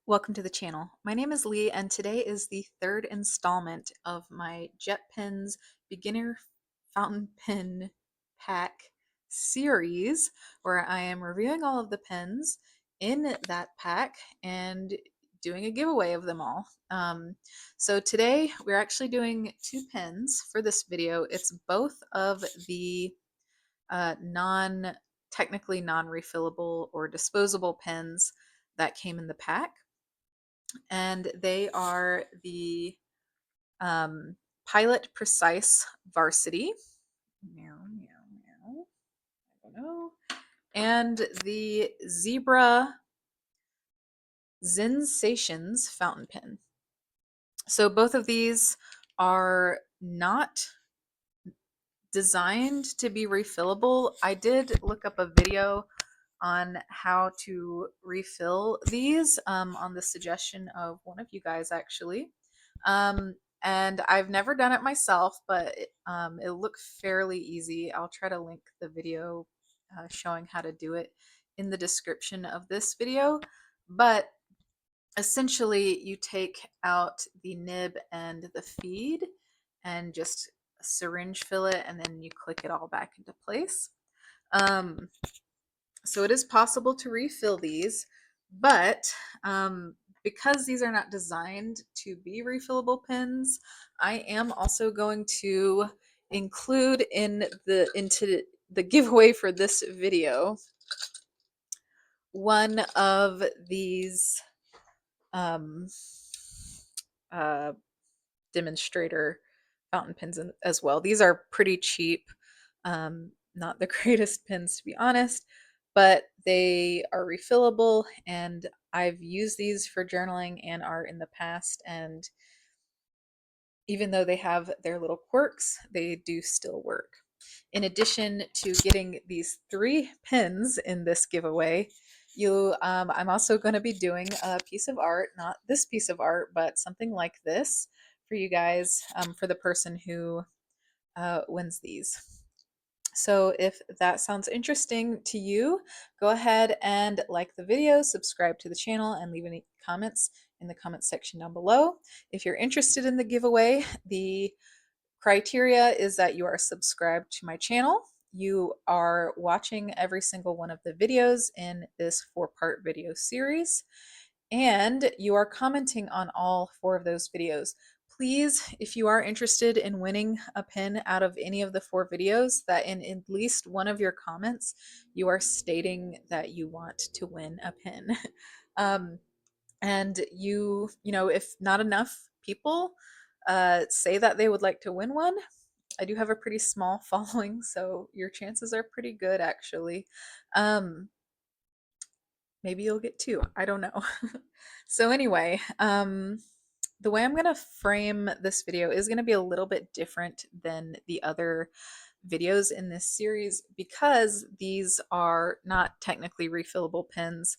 Welcome to the channel. My name is Lee, and today is the third installment of my Jet Pens Beginner Fountain Pen Pack series, where I am reviewing all of the pens in that pack and doing a giveaway of them all. So today we're actually doing two pens for this video. It's both of the technically non-refillable or disposable pens that came in the pack, and they are the um, Pilot Precise Varsity. Meow, meow, meow. I don't know. And the Zebra Zensations fountain pen. So both of these are not designed to be refillable. I did look up a video on how to refill these on the suggestion of one of you guys, actually. Um, and I've never done it myself, but it looked fairly easy. I'll try to link the video showing how to do it in the description of this video. But essentially, you take out the nib and the feed and just syringe fill it, and then you click it all back into place. Um, so it is possible to refill these, but because these are not designed to be refillable pens, I am also going to include into the giveaway for this video one of these um, uh, demonstrator fountain pens as well. These are pretty cheap, not the greatest pens to be honest, but they are refillable, and I've used these for journaling and art in the past, and even though they have their little quirks, they do still work. In addition to getting these three pins in this giveaway, I'm also going to be doing a piece of art, not this piece of art, but something like this for you guys, for the person who wins these. So if that sounds interesting to you, go ahead and like the video, subscribe to the channel, and leave any comments in the comments section down below. If you're interested in the giveaway, the criteria is that you are subscribed to my channel, you are watching every single one of the videos in this 4-part video series, and you are commenting on all 4 of those videos. Please, if you are interested in winning a pin out of any of the 4 videos, that in at least one of your comments, you are stating that you want to win a pin. um, and if not enough people say that they would like to win one, I do have a pretty small following, so your chances are pretty good, actually. Maybe you'll get 2. I don't know. So anyway, the way I'm going to frame this video is going to be a little bit different than the other videos in this series because these are not technically refillable pens.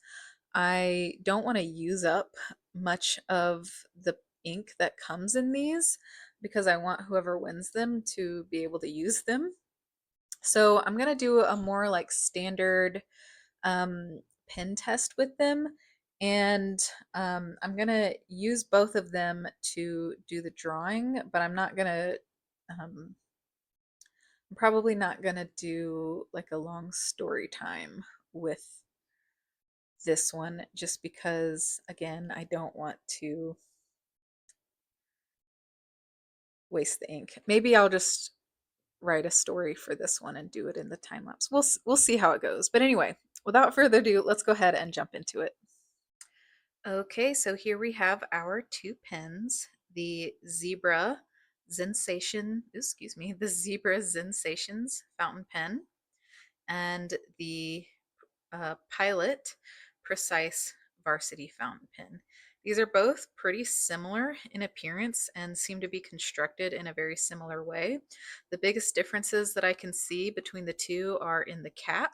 I don't want to use up much of the ink that comes in these because I want whoever wins them to be able to use them. So I'm going to do a more like standard pen test with them, and I'm going to use both of them to do the drawing, but I'm probably not going to do like a long story time with this one just because, again, I don't want to waste the ink. Maybe I'll just write a story for this one and do it in the time lapse. We'll see how it goes. But anyway, without further ado, let's go ahead and jump into it. Okay, so here we have our 2 pens, the Zebra the Zebra Zensations fountain pen and the Pilot Precise Varsity fountain pen. These are both pretty similar in appearance and seem to be constructed in a very similar way. The biggest differences that I can see between the two are in the cap.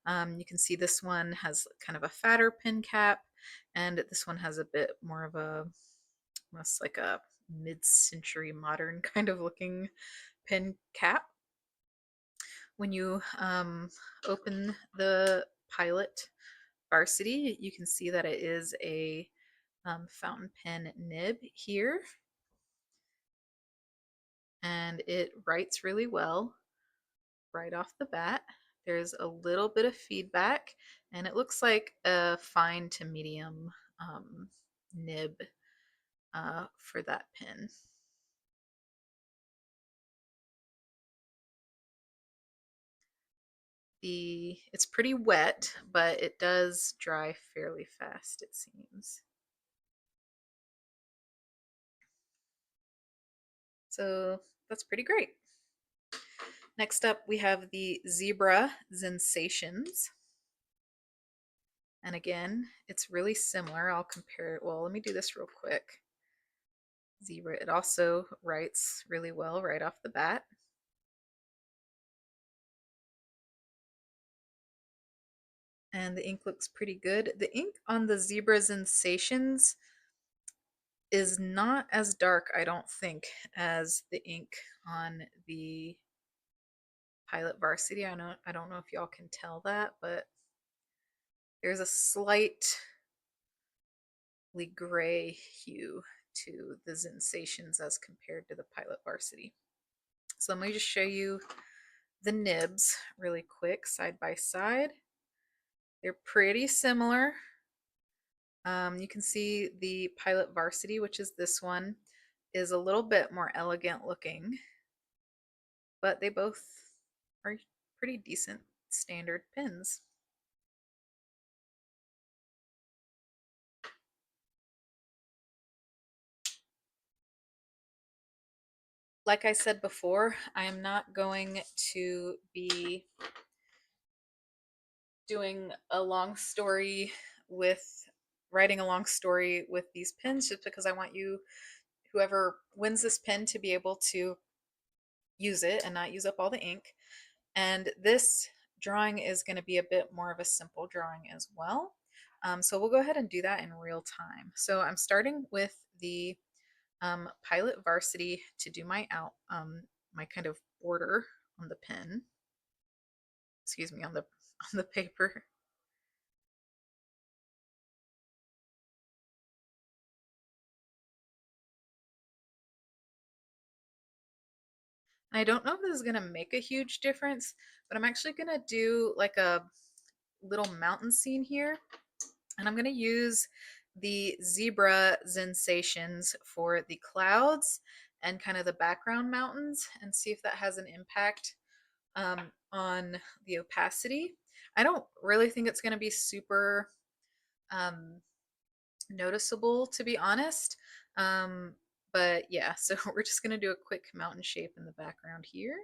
You can see this one has kind of a fatter pen cap, and this one has a bit more of almost like a mid-century modern kind of looking pen cap. When you open the Pilot Varsity, you can see that it is a fountain pen nib here, and it writes really well right off the bat. There's a little bit of feedback, and it looks like a fine to medium nib for that pen. It's pretty wet, but it does dry fairly fast, it seems. So that's pretty great. Next up, we have the Zebra Zensations. And again, it's really similar. I'll compare it. Well, let me do this real quick. Zebra, it also writes really well right off the bat. And the ink looks pretty good. The ink on the Zebra Zensations is not as dark, I don't think, as the ink on the Pilot Varsity. I don't know if y'all can tell that, but there's a slightly gray hue to the Zensations as compared to the Pilot Varsity. So let me just show you the nibs really quick side by side. They're pretty similar. You can see the Pilot Varsity, which is this one, is a little bit more elegant looking, but they both are pretty decent standard pens. Like I said before, I am not going to be doing a long story with writing a long story with these pens just because I want you, whoever wins this pen, to be able to use it and not use up all the ink. And this drawing is going to be a bit more of a simple drawing as well. So we'll go ahead and do that in real time. So I'm starting with the Pilot Varsity to do my my kind of border on the pen. Excuse me, on the paper. I don't know if this is going to make a huge difference, but I'm actually going to do like a little mountain scene here. And I'm going to use the Zebra Zensations for the clouds and kind of the background mountains and see if that has an impact on the opacity. I don't really think it's going to be super um, noticeable, to be honest. But yeah, so we're just going to do a quick mountain shape in the background here.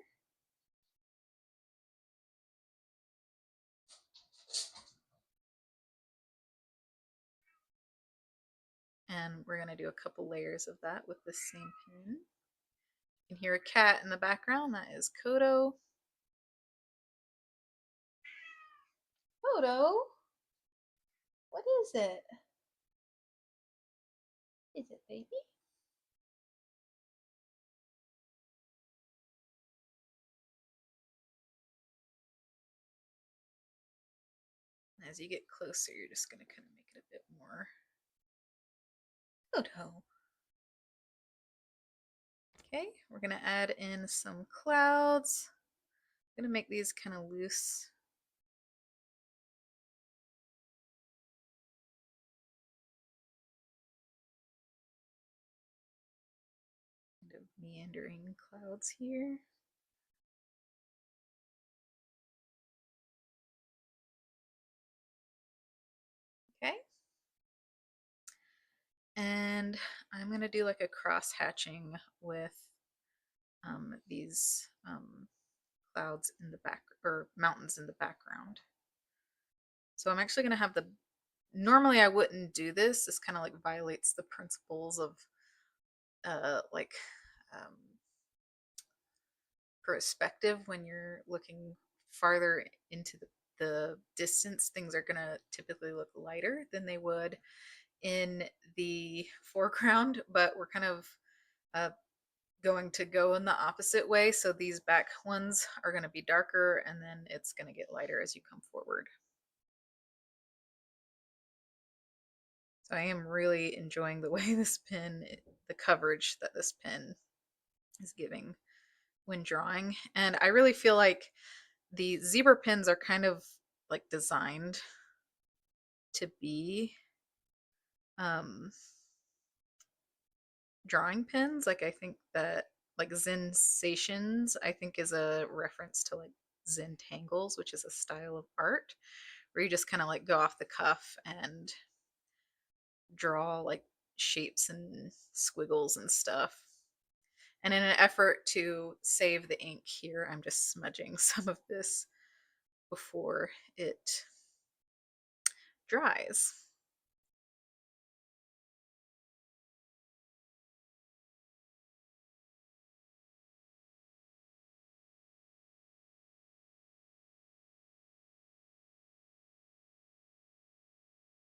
And we're going to do a couple layers of that with this same pen. You can hear a cat in the background. That is Kodo. Kodo? What is it? Is it baby? As you get closer, you're just going to kind of make it a bit more Kodo. Okay, we're going to add in some clouds. I'm going to make these kind of loose. Kind of meandering clouds here. Okay. And I'm going to do like a cross hatching with these clouds in the back, or mountains in the background. So I'm actually going to have the, normally I wouldn't do this. This kind of like violates the principles of like um, perspective. When you're looking farther into the distance, things are going to typically look lighter than they would in the foreground, but we're kind of uh, going to go in the opposite way. So these back ones are going to be darker, and then it's going to get lighter as you come forward. So I am really enjoying the way this pen, the coverage that this pen is giving when drawing. And I really feel like the zebra pens are kind of like designed to be um, drawing pens. Like I think that like Zensations, I think is a reference to like Zen Tangles, which is a style of art where you just kind of like go off the cuff and draw like shapes and squiggles and stuff. And in an effort to save the ink here, I'm just smudging some of this before it dries.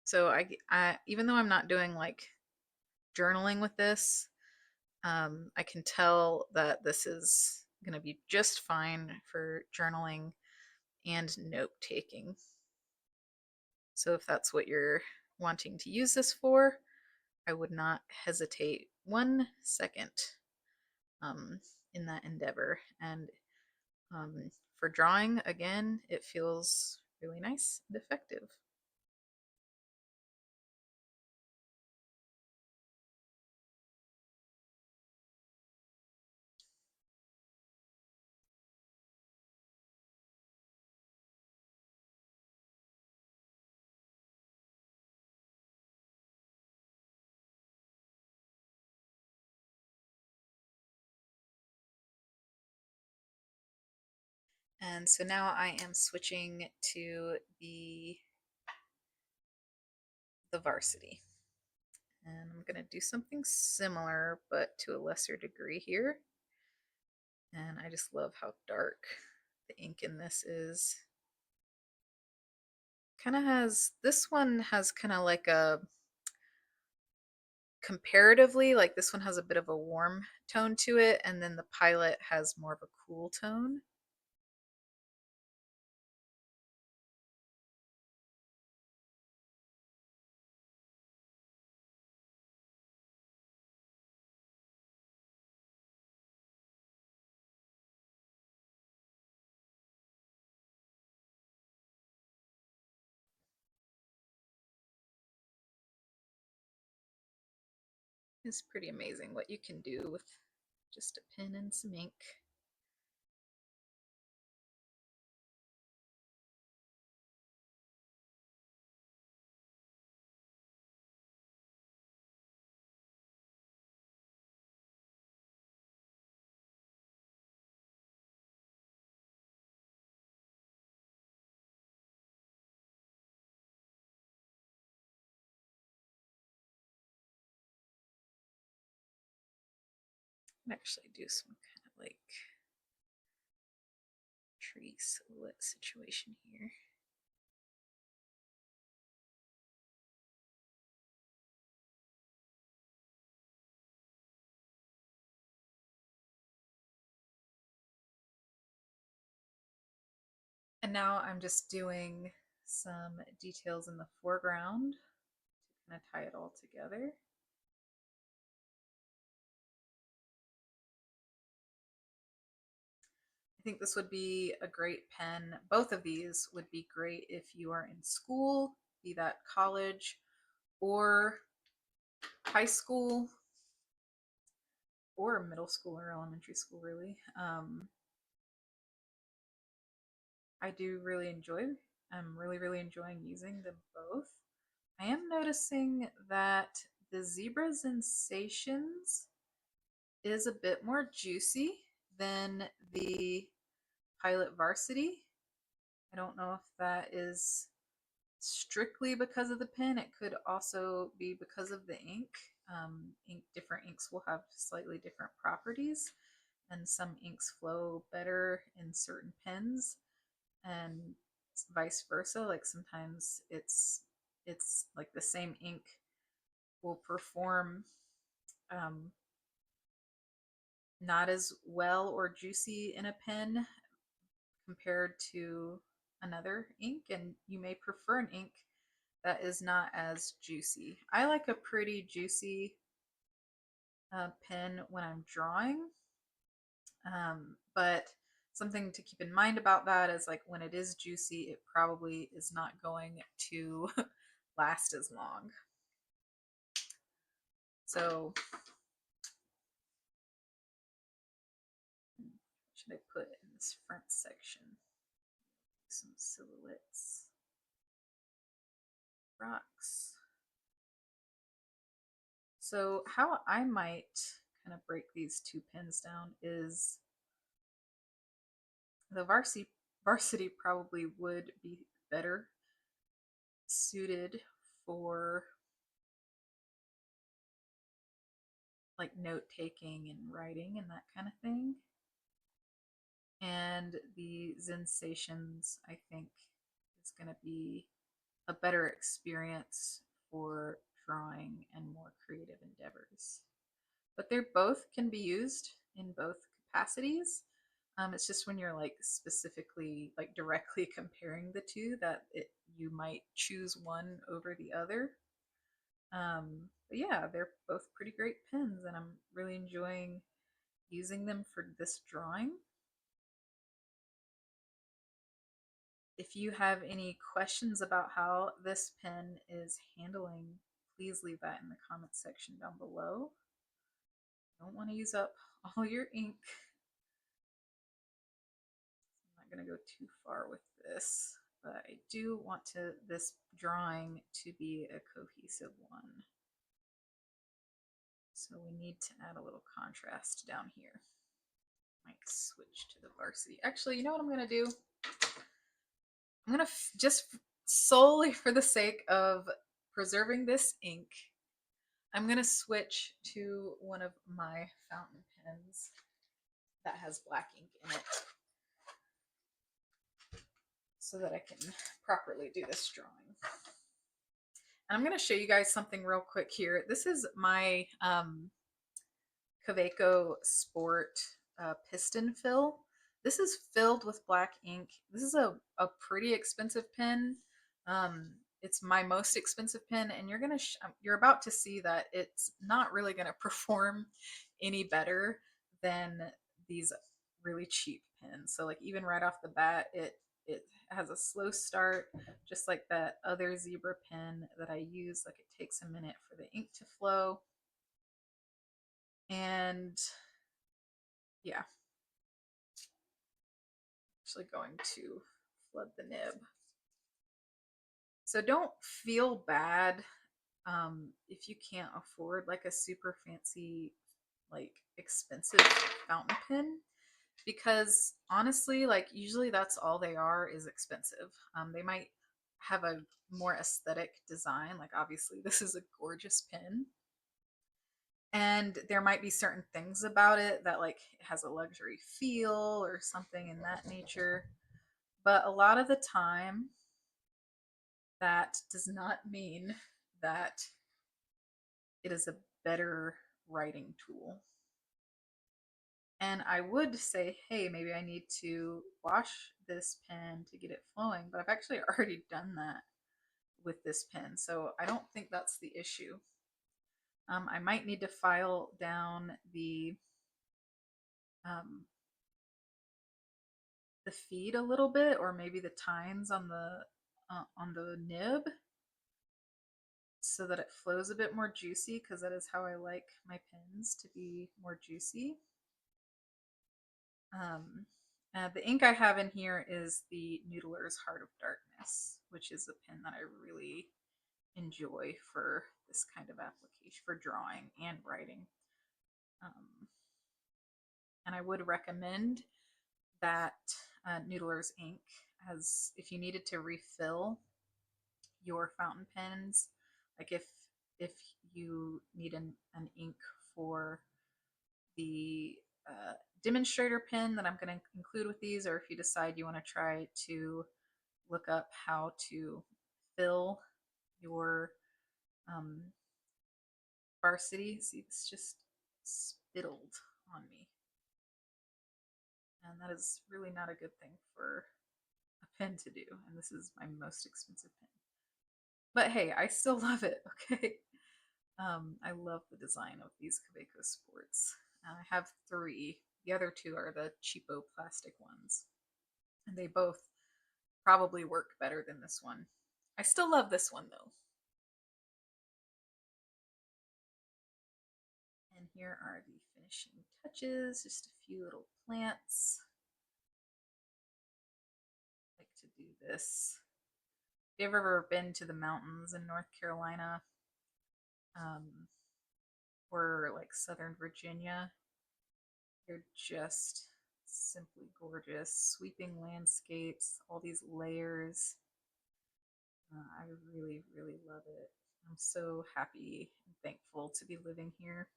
So I even though I'm not doing like journaling with this, I can tell that this is going to be just fine for journaling and note taking. So if that's what you're wanting to use this for, I would not hesitate 1 second um, in that endeavor. And for drawing, again, it feels really nice and effective. And so now I am switching to the Varsity. And I'm going to do something similar, but to a lesser degree here. And I just love how dark the ink in this is. Kind of has, this one has kind of like a, comparatively, like this one has a bit of a warm tone to it, and then the Pilot has more of a cool tone. It's pretty amazing what you can do with just a pen and some ink. Actually do some kind of like tree silhouette situation here. And now I'm just doing some details in the foreground to kind of tie it all together. I think this would be a great pen. Both of these would be great if you are in school, be that college or high school or middle school or elementary school, really. I do really enjoy, I'm really enjoying using them both. I am noticing that the Zebra Sensations is a bit more juicy than the Pilot Varsity. I don't know if that is strictly because of the pen. It could also be because of the ink. Different inks will have slightly different properties, and some inks flow better in certain pens, and vice versa. Like sometimes it's like the same ink will perform um, not as well or juicy in a pen compared to another ink, and you may prefer an ink that is not as juicy. I like a pretty juicy pen when I'm drawing, but something to keep in mind about that is like when it is juicy, it probably is not going to last as long. So, what should I put in this front section? Some silhouettes, rocks. So, how I might kind of break these two pens down is the varsity probably would be better suited for like note taking and writing and that kind of thing. And the Zensations, I think, is going to be a better experience for drawing and more creative endeavors. But they're both can be used in both capacities. It's just when you're like specifically like directly comparing the two that you might choose one over the other. But yeah, they're both pretty great pens, and I'm really enjoying using them for this drawing. If you have any questions about how this pen is handling, please leave that in the comments section down below. Don't want to use up all your ink. I'm not going to go too far with this, but I do want this drawing to be a cohesive one. So we need to add a little contrast down here. Might switch to the Varsity. Actually, you know what I'm going to do? I'm going to just solely for the sake of preserving this ink, I'm going to switch to one of my fountain pens that has black ink in it so that I can properly do this drawing. And I'm going to show you guys something real quick here. This is my Kaweco Sport piston fill. This is filled with black ink. This is a pretty expensive pen. It's my most expensive pen, and you're about to see that it's not really gonna perform any better than these really cheap pens. So like even right off the bat, it has a slow start, just like that other zebra pen that I use. Like it takes a minute for the ink to flow. And yeah, actually going to flood the nib. So don't feel bad if you can't afford like a super fancy, like expensive fountain pen, because honestly, like usually that's all they are is expensive. They might have a more aesthetic design. Like obviously this is a gorgeous pen, and there might be certain things about it that like it has a luxury feel or something in that nature. But a lot of the time, that does not mean that it is a better writing tool. And I would say, hey, maybe I need to wash this pen to get it flowing, but I've actually already done that with this pen, so I don't think that's the issue. I might need to file down um, the feed a little bit, or maybe the tines on the nib, so that it flows a bit more juicy, because that is how I like my pens to be more juicy. The ink I have in here is the Noodler's Heart of Darkness, which is a pen that I really enjoy for this kind of application, for drawing and writing. And I would recommend that Noodler's ink, as if you needed to refill your fountain pens, like if you need an ink for the demonstrator pen that I'm going to include with these, or if you decide you want to try to look up how to fill your um, Varsity. See, it's just spittled on me, and that is really not a good thing for a pen to do, and this is my most expensive pen. But hey, I still love it. Okay. I love the design of these Kaweco sports. I have three. The other two are the cheapo plastic ones, and they both probably work better than this one. I still love this one though. And here are the finishing touches, just a few little plants. I like to do this. If you've ever been to the mountains in North Carolina, um, or like Southern Virginia, they're just simply gorgeous. Sweeping landscapes, all these layers. I really, really love it. I'm so happy and thankful to be living here.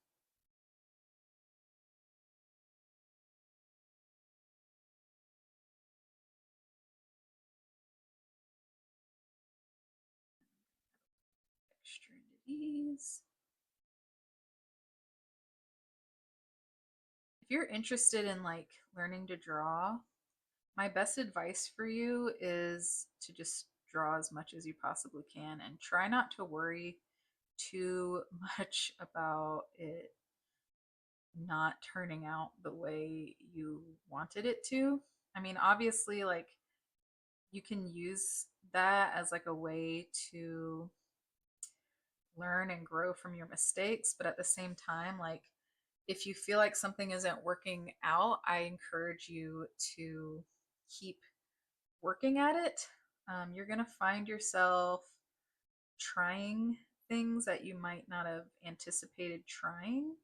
Extra into these. If you're interested in like learning to draw, my best advice for you is to just draw as much as you possibly can and try not to worry too much about it not turning out the way you wanted it to. I mean, obviously, like you can use that as like a way to learn and grow from your mistakes, but at the same time, like if you feel like something isn't working out, I encourage you to keep working at it. You're going to find yourself trying things that you might not have anticipated trying.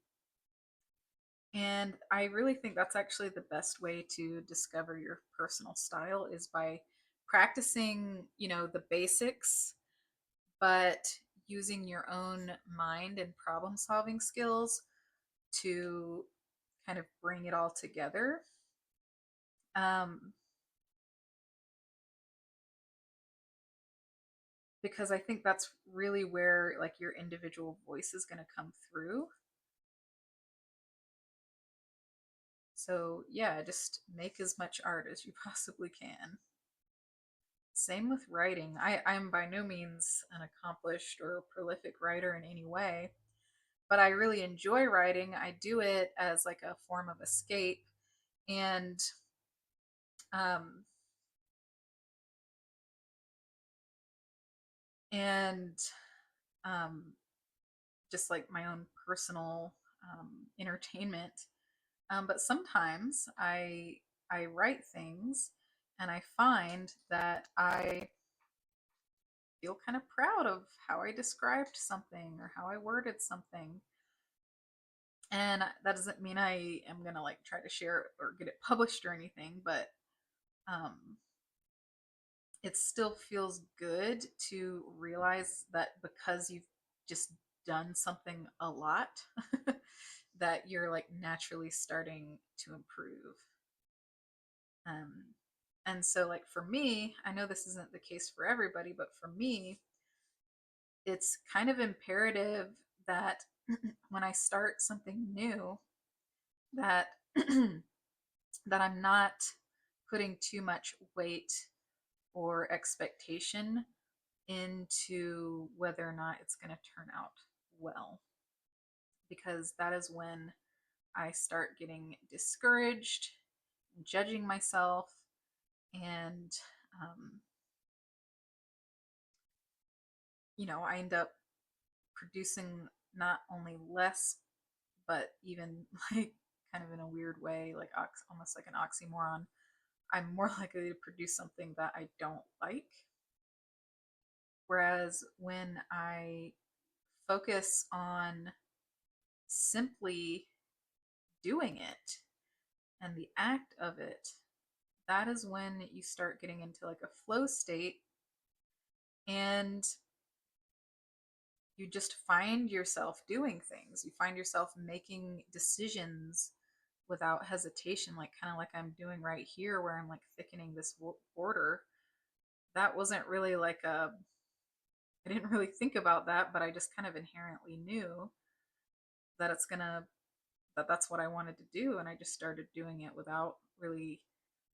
And I really think that's actually the best way to discover your personal style is by practicing, the basics, but using your own mind and problem solving skills to kind of bring it all together. Um, because I think that's really where like your individual voice is going to come through. So yeah, just make as much art as you possibly can. Same with writing. I'm by no means an accomplished or prolific writer in any way, but I really enjoy writing. I do it as like a form of escape and um and um just like my own personal entertainment. But sometimes I write things and I find that I feel kind of proud of how I described something or how I worded something. And that doesn't mean I am gonna like try to share it or get it published or anything, but um, it still feels good to realize that because you've just done something a lot, that you're like naturally starting to improve. Um, and so, like for me, I know this isn't the case for everybody, but for me, it's kind of imperative that when I start something new, that that I'm not putting too much weight or expectation into whether or not it's going to turn out well, because that is when I start getting discouraged, judging myself, and um, I end up producing not only less, but even like kind of in a weird way, like almost like an oxymoron. I'm more likely to produce something that I don't like. Whereas when I focus on simply doing it and the act of it, that is when you start getting into like a flow state and you just find yourself doing things. You find yourself making decisions without hesitation, like kind of like I'm doing right here, where I'm like thickening this border. That wasn't really like I didn't really think about that, but I just kind of inherently knew that that's what I wanted to do. And I just started doing it without really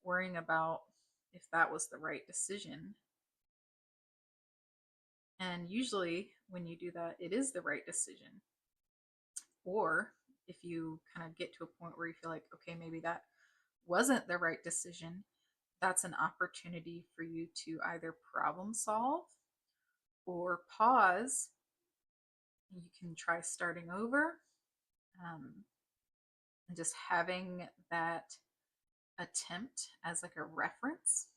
worrying about if that was the right decision. And usually, when you do that, it is the right decision. Or if you kind of get to a point where you feel like, okay, maybe that wasn't the right decision, that's an opportunity for you to either problem solve or pause. You can try starting over, um, and just having that attempt as like a reference.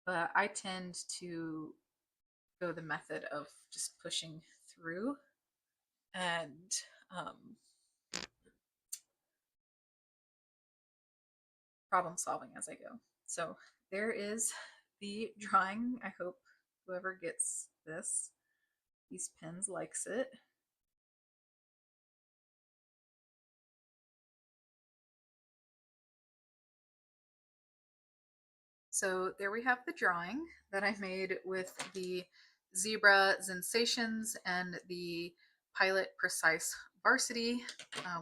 But I tend to go the method of just pushing through and problem solving as I go. So there is the drawing. I hope whoever gets these pins likes it. So there we have the drawing that I made with the zebra Zensations and the Pilot Precise Varsity,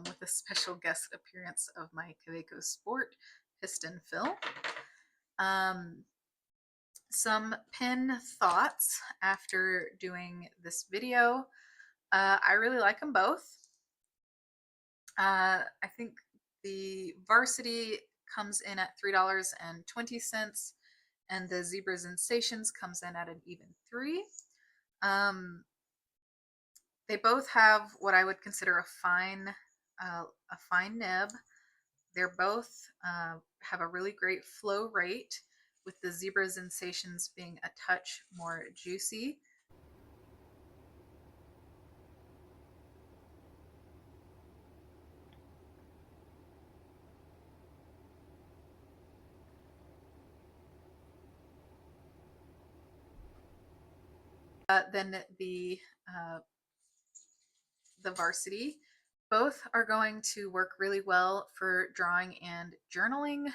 with a special guest appearance of my Kaweco Sport piston fill. Um, some pin thoughts after doing this video. I really like them both. I think the Varsity comes in at $3.20, and the Zebra Sensations comes in at an even $3. Um, they both have what I would consider a fine nib. They're both have a really great flow rate, with the Zebra Sensations being a touch more juicy. Than uh, the Varsity. Both are going to work really well for drawing and journaling,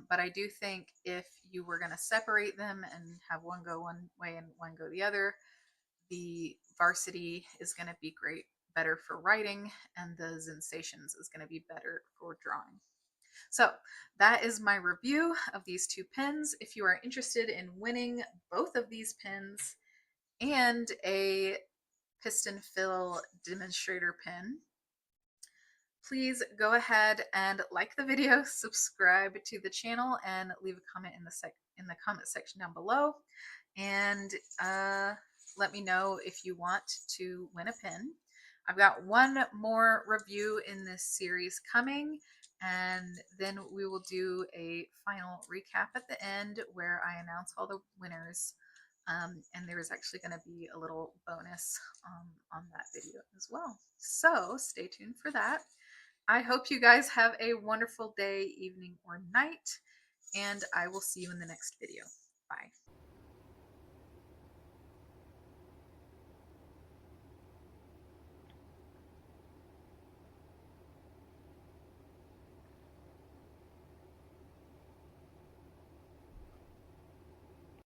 but I do think if you were going to separate them and have one go one way and one go the other, the Varsity is going to be better for writing, and the Zensations is going to be better for drawing. So that is my review of these two pens. If you are interested in winning both of these pens and a piston fill demonstrator pen, please go ahead and like the video, subscribe to the channel, and leave a comment in the comment section down below. And let me know if you want to win a pin. I've got one more review in this series coming, and then we will do a final recap at the end where I announce all the winners. And there is actually going to be a little bonus on that video as well. So stay tuned for that. I hope you guys have a wonderful day, evening, or night, and I will see you in the next video. Bye.